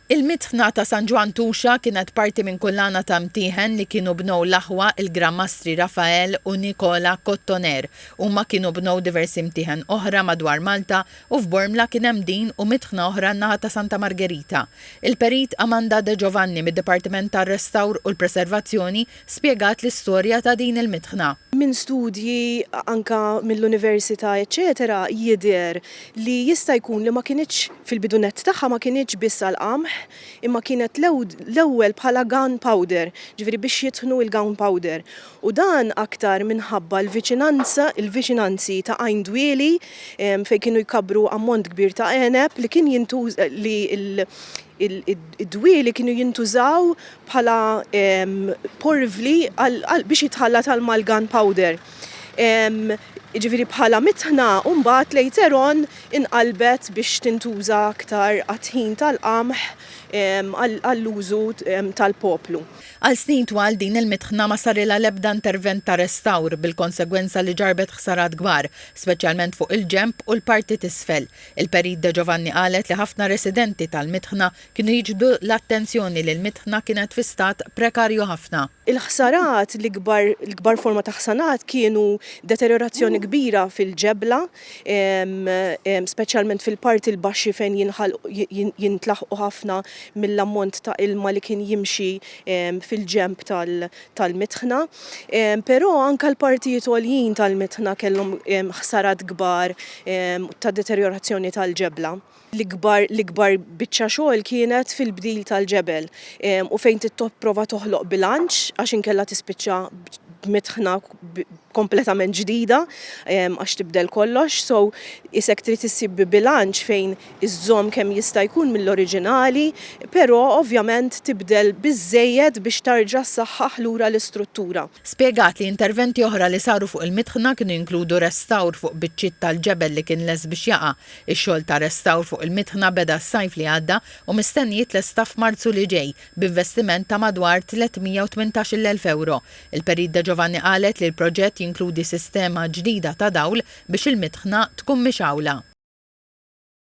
Il-mitħna ta' San Ġwan Tuxa kienet parti minn kullana ta' mtieħen li kienu bnew l-aħwa il-Grammastri Rafael u Nikola Cottoner. Huma kienu bnew diversi mtieħen oħra madwar Malta u f'Bormla kien hemm din u mitħna oħra naħa ta' Santa Margherita. Il-perit Amanda De Giovanni mid-Dipartiment tar-Restawr u l-Preservazzjoni spjegat l-istorja ta' din il-mitħna. Min studji anka mill-Università eċetera jidher li jista' jkun li ma kienx fil-bidunet tagħha ma kienx biss għall-qamħ imma kienet l-ewwel bħala gunpowder, ġifieri biex jitħnu il-gunpowder. U dan aktar minħabba l-viċinanzi ta' Għajn Dwieli fejn kienu jkabbru ammont kbir ta' għeneb li kien jintuża li id-dwieli kienu jintużaw bħala porvli biex jitħallat għal gunpowder. Ġifieri bħala mitħna u mbagħad later on inqalbet biex tintuża aktar għat-tħin tal-qamħ għall-użu tal-poplu. Għal snin twal din il-mitħna ma sarilha l-ebda intervent ta' restawr bil-konsegwenza li ġarbet ħsarat kbar, speċjalment fuq il-ġemp u l-parti t'isfel. Il-perit De Giovanni qalet li ħafna residenti tal-mitħna kienu jiġbdu l-attenzjoni li l-mitħna kienet fi stat prekarju ħafna. Il-ħsarat l-kbar forma ta' ħsanat kienu deteriorazzjoni kbira fil-ġebla, speċjalment fil-parti l-baxxi fejn jintlaħqu ħafna mill-ammont ta' ilma li kien jimxi fil-ġemp tal-mitħna. Però anke l-partijiet għoljin tal-mitħna kellhom ħsarat kbar ta' deteriorazzjoni tal-ġebla. L-ikbar biċċa xogħol kienet fil-bdil tal-ġebel u fejn tipprova toħloq bilanċ għax inkella tispiċċa b'mitħna kompletament ġdida għax tibdel kollox, so isek trid issib bilanċ fejn iżżomm kemm jista' jkun mill-oriġinali, però ovvjament tibdel biżżejjed biex tarġa' ssaħħaħ lura l-istruttura. Spjegat li interventi oħra li saru fuq il-mitħna kienu jinkludu restawr fuq biċċiet tal-ġebel li kien les biex jaqa'. Ix-xogħol ta' restawr fuq il-mitħna beda s-sajf li għadda u mistennijiet l-esta f'Marzu li ġej b'investiment ta' madwar 318,000 euro. Il-perit De Giovanni qalet li l-proġett jinkludi sistema ġdida ta' dawl biex il-mitħna tkun mixawla.